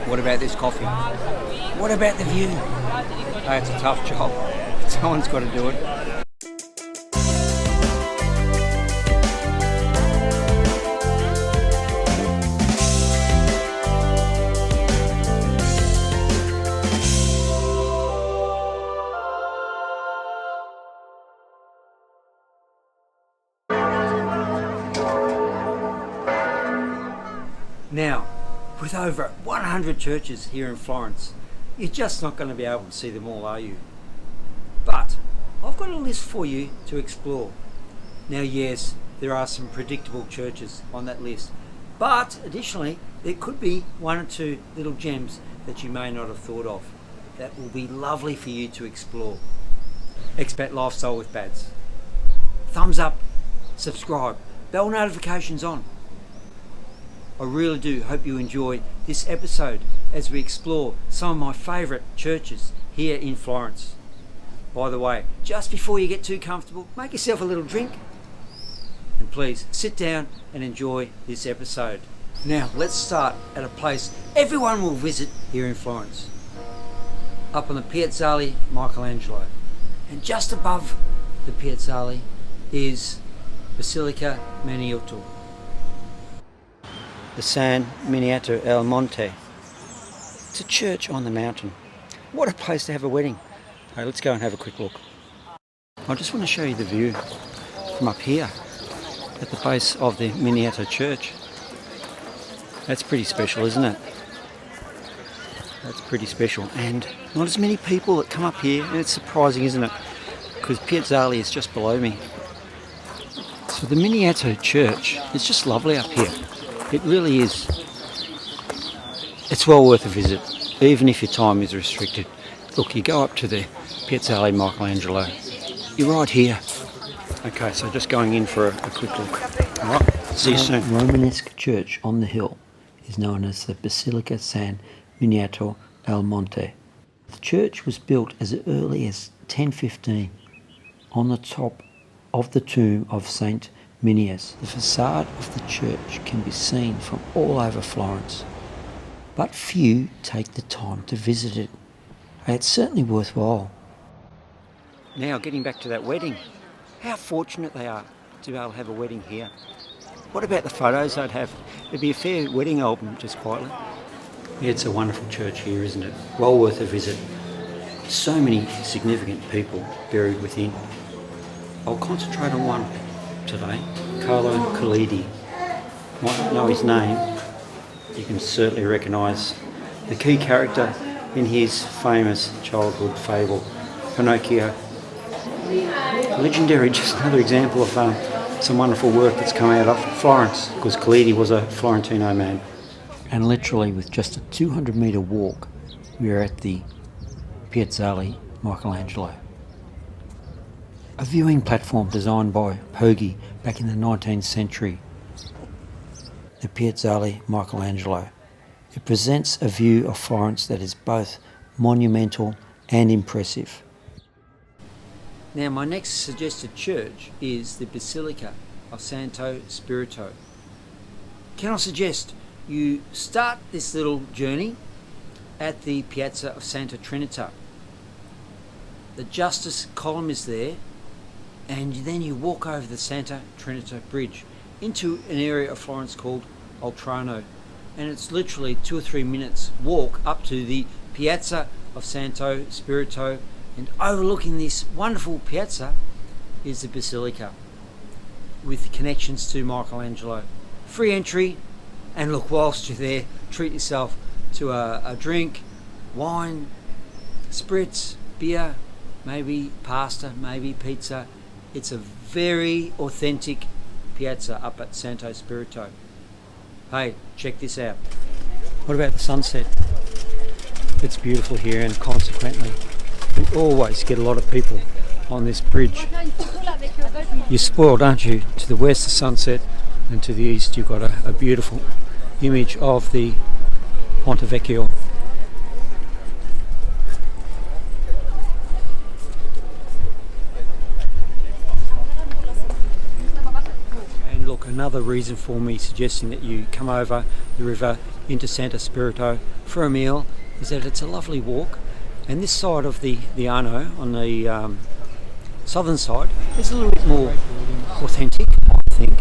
What about this coffee? What about the view? Oh, it's a tough job. Someone's got to do it. Now, with over 100 churches here in Florence, you're just not going to be able to see them all, are you? But I've got a list for you to explore. Now, yes, there are some predictable churches on that list, but additionally, there could be one or two little gems that you may not have thought of that will be lovely for you to explore. Expat Lifestyle with Bads. Thumbs up, subscribe, bell notifications on. I really do hope you enjoy this episode as we explore some of my favourite churches here in Florence. By the way, just before you get too comfortable, make yourself a little drink and please sit down and enjoy this episode. Now let's start at a place everyone will visit here in Florence, up on the Piazzale Michelangelo, and just above the Piazzale is Basilica Miniato. The San Miniato al Monte. It's a church on the mountain. What a place to have a wedding. Okay, let's go and have a quick look. I just want to show you the view from up here at the base of the Miniato church. That's pretty special, isn't it? That's pretty special. And not as many people that come up here. And it's surprising, isn't it? Because Piazzale is just below me. So the Miniato church is just lovely up here. It really is. It's well worth a visit, even if your time is restricted. Look, you go up to the Piazzale Michelangelo. You're right here. Okay, so just going in for a quick look. All right, see you soon. The Romanesque church on the hill is known as the Basilica San Miniato al Monte. The church was built as early as 1015 on the top of the tomb of Saint Minius. The facade of the church can be seen from all over Florence, but few take the time to visit it. It's certainly worthwhile. Now getting back to that wedding, how fortunate they are to be able to have a wedding here. What about the photos they'd have? It'd be a fair wedding album, just quietly. Yeah, it's a wonderful church here, isn't it? Well worth a visit. So many significant people buried within. I'll concentrate on one today, Carlo Collodi. Might not know his name, you can certainly recognise the key character in his famous childhood fable, Pinocchio. Legendary, just another example of some wonderful work that's come out of Florence, because Collodi was a Florentino man. And literally with just a 200-metre walk, we are at the Piazzale Michelangelo. A viewing platform designed by Poggi back in the 19th century. The Piazzale Michelangelo. It presents a view of Florence that is both monumental and impressive. Now my next suggested church is the Basilica of Santo Spirito. Can I suggest you start this little journey at the Piazza of Santa Trinita. The Justice column is there, and then you walk over the Santa Trinita Bridge into an area of Florence called Oltrarno, and it's literally 2 or 3 minutes walk up to the Piazza of Santo Spirito, and overlooking this wonderful piazza is the Basilica with connections to Michelangelo. Free entry, and look, whilst you're there, treat yourself to a drink, wine, spritz, beer, maybe pasta, maybe pizza. It's a very authentic piazza up at Santo Spirito. Hey, check this out. What about the sunset? It's beautiful here, and consequently we always get a lot of people on this bridge. You're spoiled, aren't you? To the west the sunset, and to the east you've got a beautiful image of the Ponte Vecchio. And look, another reason for me suggesting that you come over the river into Santo Spirito for a meal is that it's a lovely walk, and this side of the Arno, on the southern side, is a little bit more authentic, I think.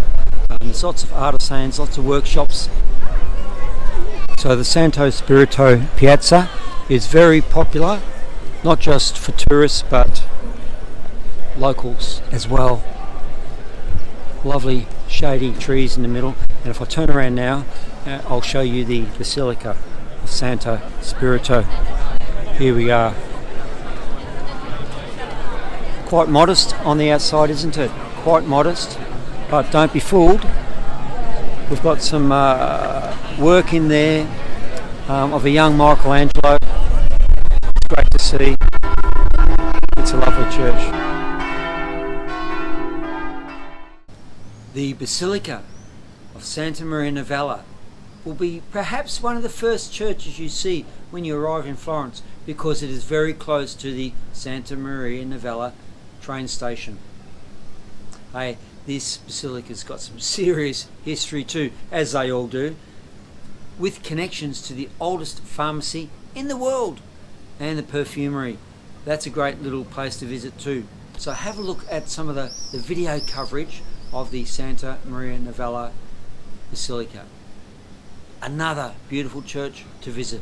There's lots of artisans, lots of workshops. So the Santo Spirito Piazza is very popular, not just for tourists but locals as well. Lovely shady trees in the middle, and if I turn around now, I'll show you the Basilica of Santo Spirito. Here we are. Quite modest on the outside, isn't it? Quite modest, but don't be fooled. We've got some work in there of a young Michelangelo. It's great to see. It's a lovely church. The Basilica of Santa Maria Novella will be perhaps one of the first churches you see when you arrive in Florence, because it is very close to the Santa Maria Novella train station. Hey, this basilica's got some serious history too, as they all do, with connections to the oldest pharmacy in the world and the perfumery. That's a great little place to visit too. So have a look at some of the video coverage of the Santa Maria Novella Basilica. Another beautiful church to visit.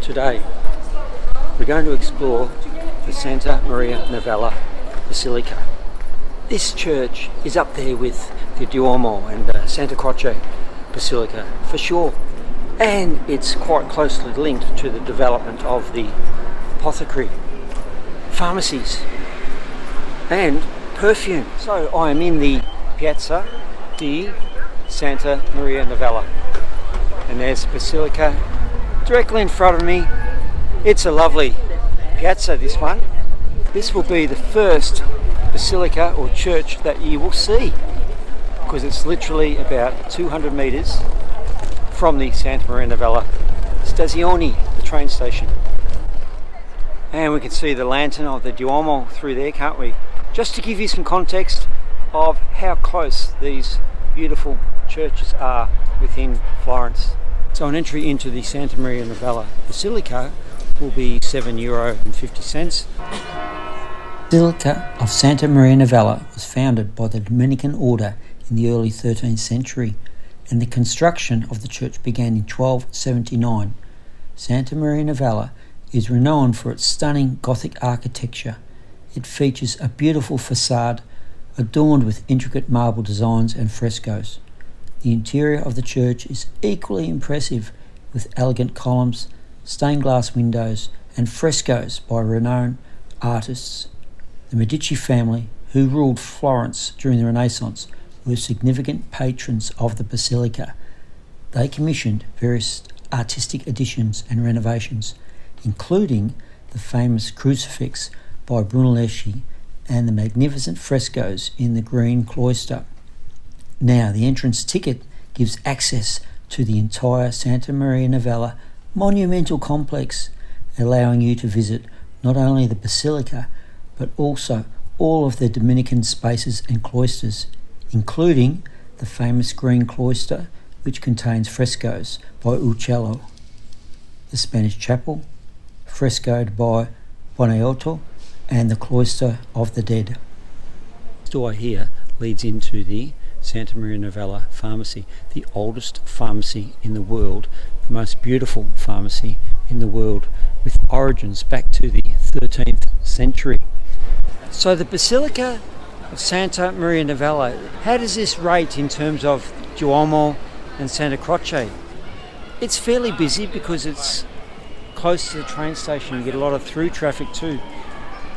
Today we're going to explore the Santa Maria Novella Basilica. This church is up there with the Duomo and Santa Croce Basilica for sure, and it's quite closely linked to the development of the apothecary, pharmacies and perfume. So I am in the Piazza di Santa Maria Novella, and there's Basilica directly in front of me. It's a lovely piazza, this one. This will be the first basilica or church that you will see, because it's literally about 200 metres from the Santa Maria Novella Stazione, the train station. And we can see the lantern of the Duomo through there, can't we? Just to give you some context of how close these beautiful churches are within Florence. So an entry into the Santa Maria Novella Basilica will be €7.50. Basilica of Santa Maria Novella was founded by the Dominican order in the early 13th century, and the construction of the church began in 1279. Santa Maria Novella is renowned for its stunning Gothic architecture. It features a beautiful facade adorned with intricate marble designs and frescoes. The interior of the church is equally impressive, with elegant columns, stained glass windows and frescoes by renowned artists. The Medici family, who ruled Florence during the Renaissance, were significant patrons of the basilica. They commissioned various artistic additions and renovations, including the famous crucifix by Brunelleschi and the magnificent frescoes in the green cloister. Now, the entrance ticket gives access to the entire Santa Maria Novella monumental complex, allowing you to visit not only the basilica but also all of the Dominican spaces and cloisters, including the famous green cloister, which contains frescoes by Uccello, the Spanish chapel, frescoed by Buonaiuto, and the cloister of the dead. This door here leads into the Santa Maria Novella pharmacy, the oldest pharmacy in the world, the most beautiful pharmacy in the world, with origins back to the 13th century. So the Basilica of Santa Maria Novella, how does this rate in terms of Duomo and Santa Croce? It's fairly busy because it's close to the train station. You get a lot of through traffic too.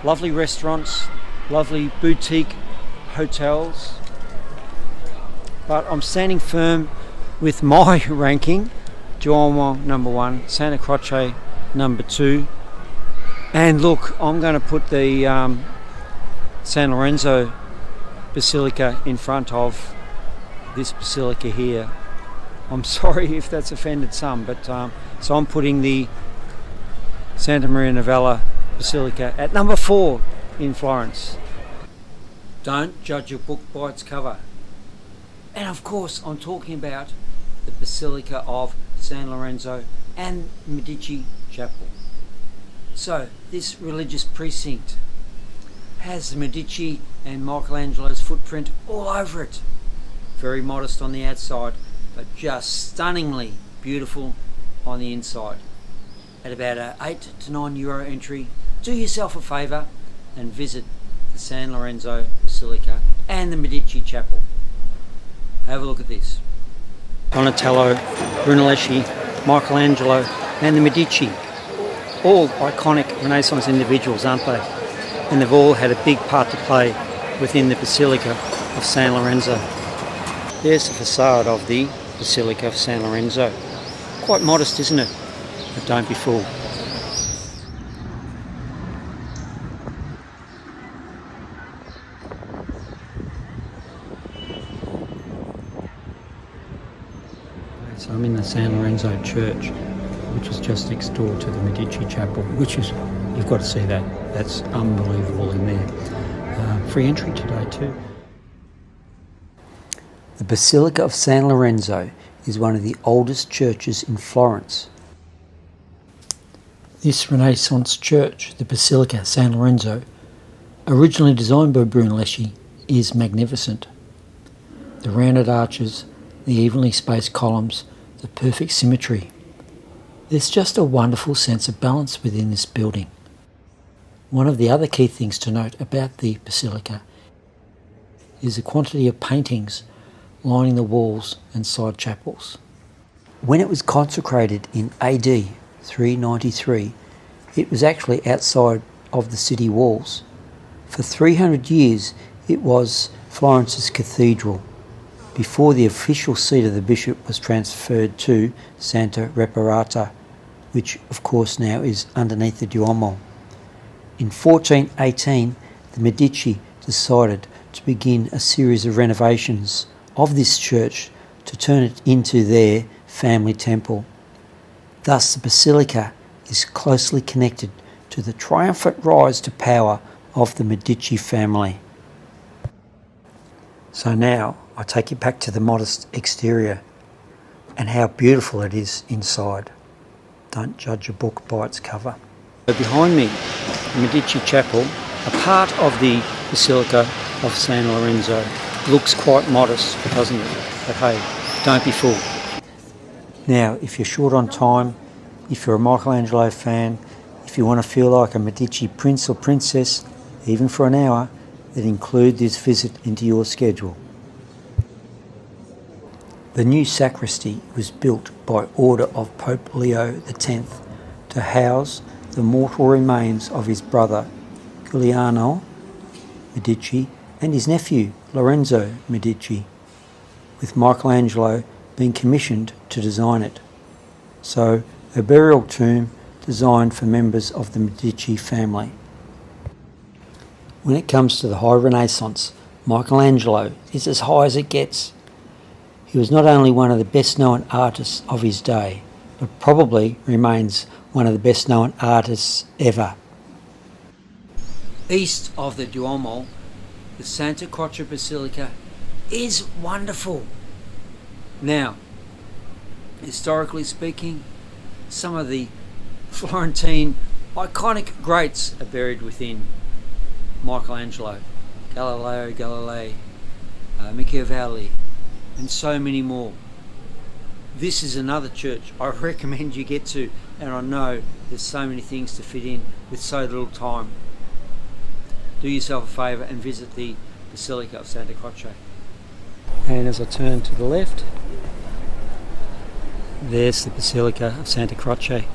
Lovely restaurants, lovely boutique hotels. But I'm standing firm with my ranking. Duomo number 1, Santa Croce number 2. And look, I'm going to put the San Lorenzo Basilica in front of this basilica here. I'm sorry if that's offended some, but so I'm putting the Santa Maria Novella Basilica at number 4 in Florence. Don't judge a book by its cover. And of course, I'm talking about the Basilica of San Lorenzo and Medici Chapel. So, this religious precinct has the Medici and Michelangelo's footprint all over it. Very modest on the outside, but just stunningly beautiful on the inside. At about a €8 to €9 entry, do yourself a favour and visit the San Lorenzo Basilica and the Medici Chapel. Have a look at this. Donatello, Brunelleschi, Michelangelo and the Medici. All iconic Renaissance individuals, aren't they? And they've all had a big part to play within the Basilica of San Lorenzo. There's the facade of the Basilica of San Lorenzo. Quite modest, isn't it? But don't be fooled. So I'm in the San Lorenzo Church, which is just next door to the Medici Chapel, which is, you've got to see that. That's unbelievable in there. Free entry today too. The Basilica of San Lorenzo is one of the oldest churches in Florence. This Renaissance church, the Basilica of San Lorenzo, originally designed by Brunelleschi, is magnificent. The rounded arches, the evenly spaced columns, the perfect symmetry. There's just a wonderful sense of balance within this building. One of the other key things to note about the Basilica is the quantity of paintings lining the walls and side chapels. When it was consecrated in AD 393, it was actually outside of the city walls. For 300 years it was Florence's cathedral, before the official seat of the bishop was transferred to Santa Reparata, which of course now is underneath the Duomo. In 1418, the Medici decided to begin a series of renovations of this church to turn it into their family temple. Thus the Basilica is closely connected to the triumphant rise to power of the Medici family. So now I take you back to the modest exterior and how beautiful it is inside. Don't judge a book by its cover. So behind me, the Medici Chapel, a part of the Basilica of San Lorenzo, looks quite modest, doesn't it? But hey, don't be fooled. Now, if you're short on time, if you're a Michelangelo fan, if you want to feel like a Medici prince or princess, even for an hour, then include this visit into your schedule. The new sacristy was built by order of Pope Leo X to house the mortal remains of his brother Giuliano Medici and his nephew Lorenzo Medici, with Michelangelo being commissioned to design it. So, a burial tomb designed for members of the Medici family. When it comes to the high Renaissance, Michelangelo is as high as it gets. He was not only one of the best known artists of his day, but probably remains one of the best known artists ever. East of the Duomo, the Santa Croce Basilica is wonderful. Now, historically speaking, some of the Florentine iconic greats are buried within. Michelangelo, Galileo Galilei, Machiavelli, and so many more. This is another church I recommend you get to, and I know there's so many things to fit in with so little time. Do yourself a favour and visit the Basilica of Santa Croce. And as I turn to the left, there's the Basilica of Santa Croce.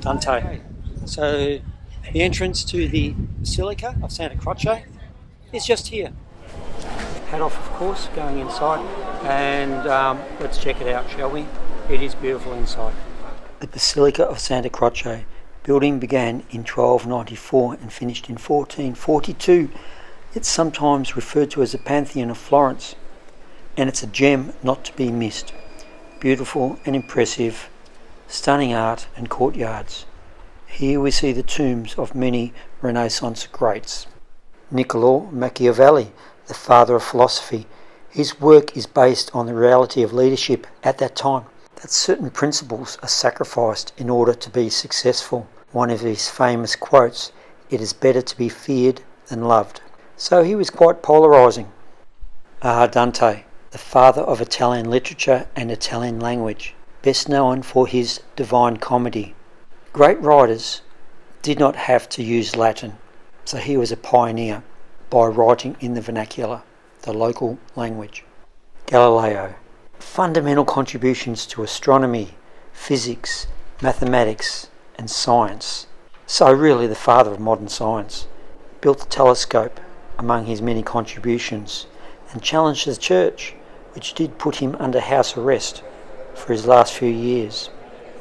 Dante. So the entrance to the Basilica of Santa Croce is just here. Hat off, of course, going inside, and let's check it out, shall we? It is beautiful inside. The Basilica of Santa Croce building began in 1294 and finished in 1442. It's sometimes referred to as the Pantheon of Florence, and it's a gem not to be missed. beautiful and impressive, stunning art and courtyards. Here we see the tombs of many Renaissance greats. Niccolò Machiavelli, the father of philosophy, his work is based on the reality of leadership at that time, that certain principles are sacrificed in order to be successful. One of his famous quotes, "It is better to be feared than loved." So he was quite polarising. Dante, the father of Italian literature and Italian language, best known for his Divine Comedy. Great writers did not have to use Latin, so he was a pioneer by writing in the vernacular, the local language. Galileo, fundamental contributions to astronomy, physics, mathematics and science. So really the father of modern science. Built the telescope among his many contributions and challenged the church, which did put him under house arrest for his last few years.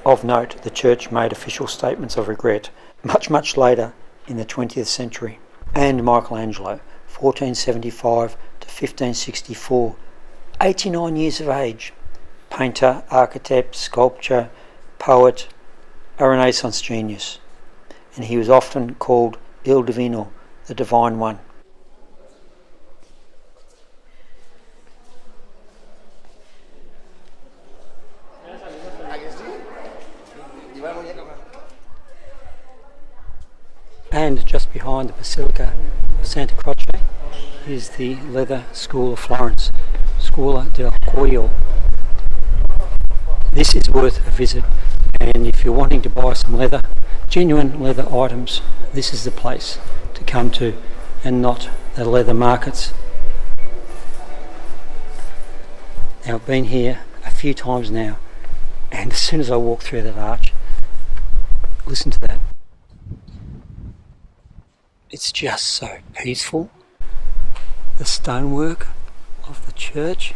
Of note, the church made official statements of regret much later in the 20th century. And Michelangelo, 1475 to 1564, 89 years of age, painter, architect, sculptor, poet, a Renaissance genius. And he was often called Il Divino, the Divine One. And just behind the Basilica of Santa Croce is the Leather School of Florence, Scuola del Cuoio. This is worth a visit, and if you're wanting to buy some leather, genuine leather items, this is the place to come to, and not the leather markets. Now I've been here a few times now, and as soon as I walk through that arch, listen to that. It's just so peaceful. The stonework of the church,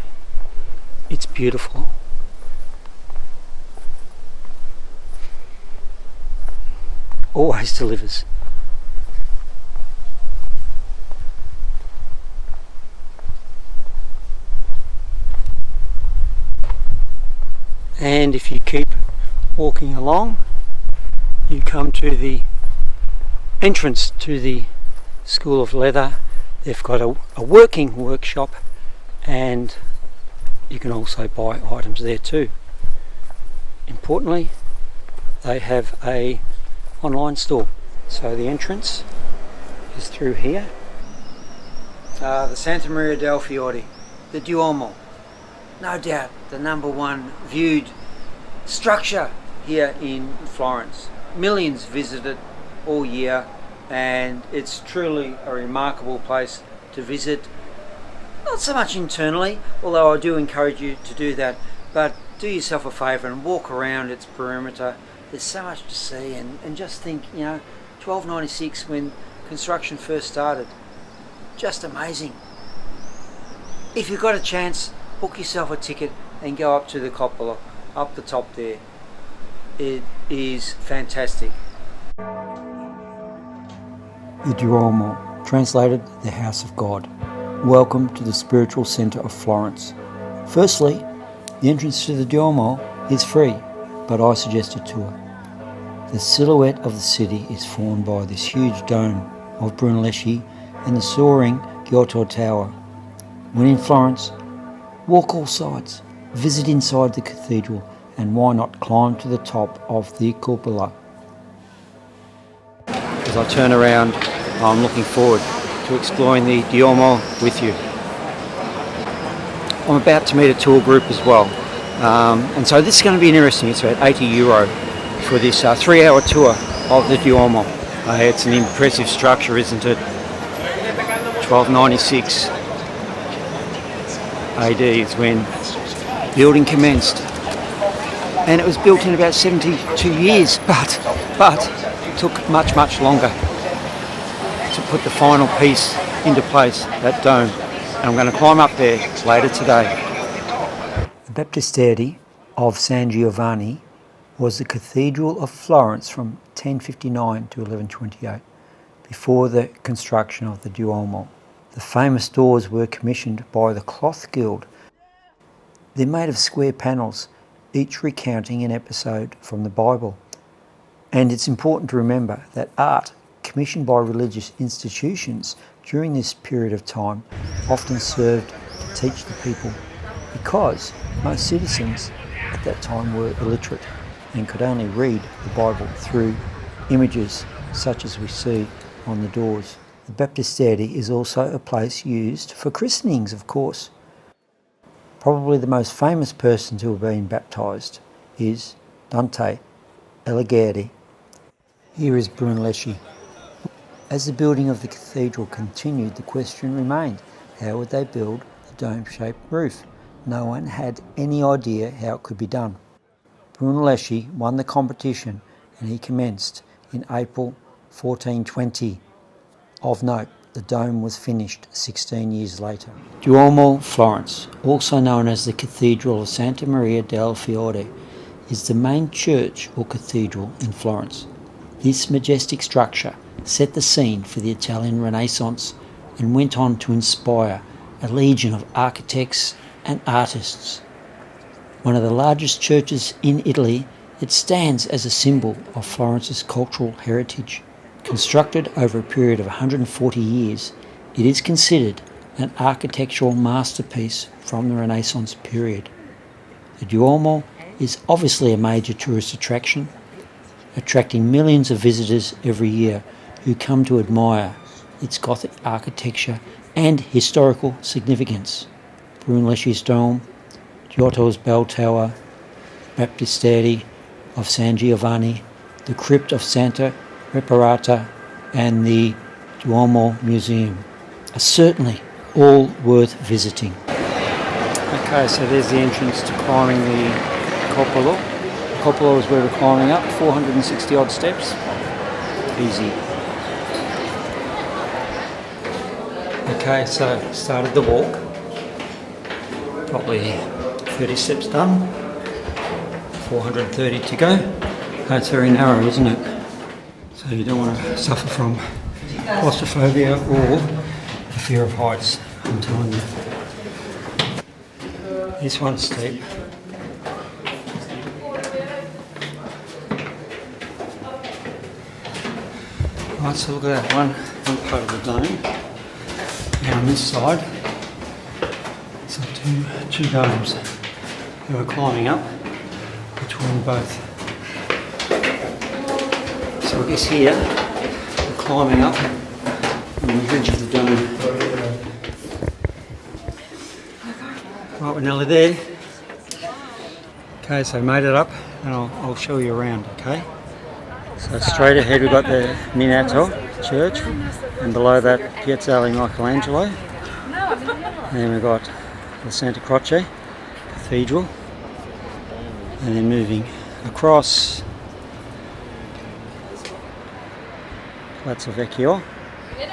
it's beautiful. Always delivers. And if you keep walking along, you come to the entrance to the School of Leather. They've got a working workshop, and you can also buy items there too. Importantly, they have a online store. So the entrance is through here. The Santa Maria del Fiore, the Duomo, no doubt the number one viewed structure here in Florence. Millions visit it all year, and it's truly a remarkable place to visit. Not so much internally, although I do encourage you to do that, but do yourself a favour and walk around its perimeter. There's so much to see, and just think, 1296 when construction first started, just amazing. If you've got a chance, book yourself a ticket and go up to the cupola, up the top there. It is fantastic. The Duomo, translated the House of God. Welcome to the spiritual centre of Florence. Firstly, the entrance to the Duomo is free, but I suggest a tour. The silhouette of the city is formed by this huge dome of Brunelleschi and the soaring Giotto Tower. When in Florence, walk all sides, visit inside the cathedral, and why not climb to the top of the cupola. As I turn around, I'm looking forward to exploring the Duomo with you. I'm about to meet a tour group as well, and so this is going to be interesting. It's about €80 for this 3-hour tour of the Duomo. It's an impressive structure, isn't it? 1296 AD is when building commenced, and it was built in about 72 years, but it took much longer to put the final piece into place, that dome. And I'm going to climb up there later today. The Baptistery of San Giovanni was the Cathedral of Florence from 1059 to 1128, before the construction of the Duomo. The famous doors were commissioned by the Cloth Guild. They're made of square panels each recounting an episode from the Bible. And it's important to remember that art commissioned by religious institutions during this period of time often served to teach the people, because most citizens at that time were illiterate and could only read the Bible through images such as we see on the doors. The baptistery is also a place used for christenings, of course. Probably the most famous person to have been baptised is Dante Alighieri. Here is Brunelleschi. As the building of the cathedral continued, the question remained, how would they build the dome-shaped roof? No one had any idea how it could be done. Brunelleschi won the competition and he commenced in April 1420. Of note, the dome was finished 16 years later. Duomo, Florence, also known as the Cathedral of Santa Maria del Fiore, is the main church or cathedral in Florence. This majestic structure set the scene for the Italian Renaissance and went on to inspire a legion of architects and artists. One of the largest churches in Italy, it stands as a symbol of Florence's cultural heritage. Constructed over a period of 140 years, it is considered an architectural masterpiece from the Renaissance period. The Duomo is obviously a major tourist attraction, attracting millions of visitors every year who come to admire its Gothic architecture and historical significance. Brunelleschi's dome, Giotto's bell tower, baptistery of San Giovanni, the crypt of Santa Reparata and the Duomo Museum are certainly all worth visiting. Okay, so there's the entrance to climbing the cupola. The cupola is where we're climbing up, 460 odd steps. Easy. Okay, so started the walk. Probably 30 steps done. 430 to go. That's very narrow, isn't it? So you don't want to suffer from claustrophobia or the fear of heights, I'm telling you. This one's steep. Right, so look at that one part of the dome. And on this side, so two domes that we're climbing up between both. So I guess here, we're climbing up on the ridge of the dome. Right, we're nearly there. Okay, so made it up, and I'll show you around, okay? So straight ahead we've got the Miniato church, and below that Piazzale Michelangelo. And then we've got the Santa Croce Cathedral, and then moving across Palazzo Vecchio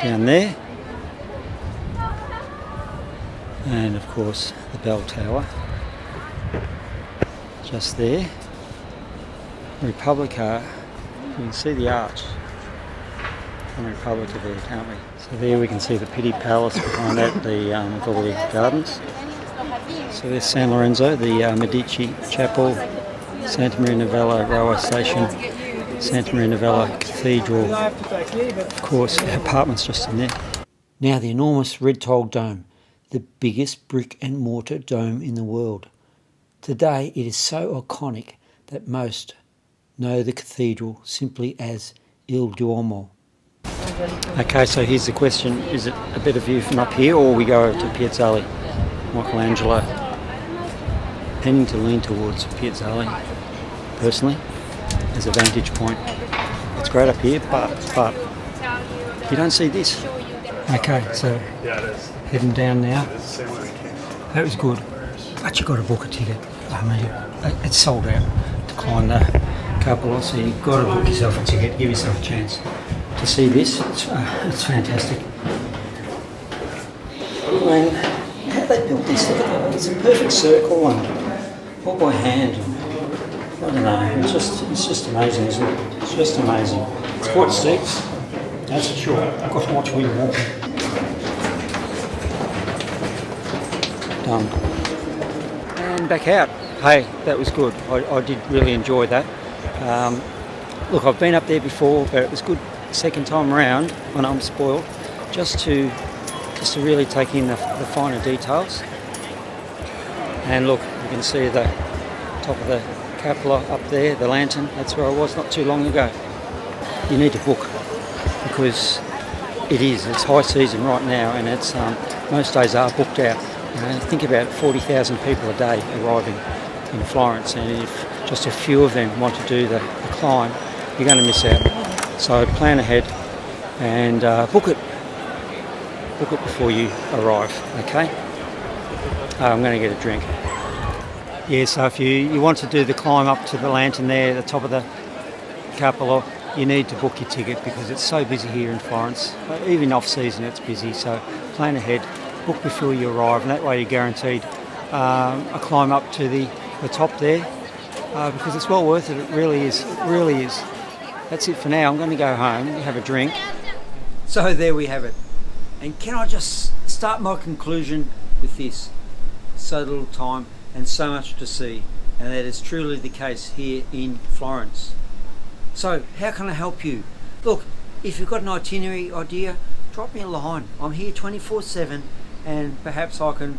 down there, and of course the bell tower just there. Republica, you can see the arch from Republica there, can't we? So there we can see the Pitti Palace behind that, with all the gardens. So there's San Lorenzo, the Medici Chapel, Santa Maria Novella railway station, Santa Maria Novella Cathedral, of course apartments just in there. Now the enormous red tile dome, the biggest brick and mortar dome in the world. Today it is so iconic that most know the cathedral simply as Il Duomo. Okay, so here's the question, is it a better view from up here or we go over to Piazzale Michelangelo? Tending to lean towards Piazzale, personally, as a vantage point. It's great up here, but you don't see this. Okay, so heading down now. That was good, but you got to book a ticket. I mean, it's sold out to climb the cupola, so you've got to book yourself a ticket, give yourself a chance to see this. It's fantastic. I mean, how they built this? Look at that. It's a perfect circle and all by hand. I don't know. It's just amazing, isn't it? It's just amazing. It's quite steep, that's for sure. I've got to watch where you're walking. Done. And back out. hey, that was good. I did really enjoy that. Look, I've been up there before, but it was good second time around when I'm spoiled, just to really take in the finer details. And look, you can see the top of the cupola up there, the lantern. That's where I was not too long ago. You need to book because it's high season right now, and it's most days are booked out. Think about 40,000 people a day arriving in Florence, and if just a few of them want to do the climb, you're going to miss out. So plan ahead and book it before you arrive, okay? I'm going to get a drink. Yeah, so if you want to do the climb up to the lantern there, the top of the cupola, you need to book your ticket because it's so busy here in Florence. Even off season it's busy, so plan ahead, book before you arrive, and that way you're guaranteed a climb up to the top there because it's well worth it. It really is. That's it for now. I'm going to go home, have a drink. So there we have it. And can I just start my conclusion with this? So little time and so much to see, and that is truly the case here in Florence. So how can I help you? Look, if you've got an itinerary idea, drop me a line. I'm here 24/7, and perhaps I can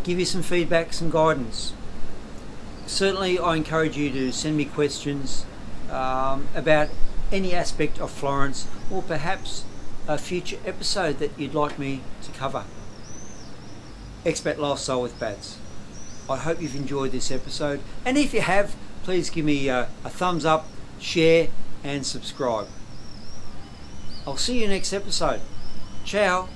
give you some feedback, some guidance. Certainly I encourage you to send me questions about any aspect of Florence, or perhaps a future episode that you'd like me to cover. Expat Lifestyle with Bats. I hope you've enjoyed this episode, and if you have, please give me a thumbs up, share and subscribe. I'll see you next episode. Ciao.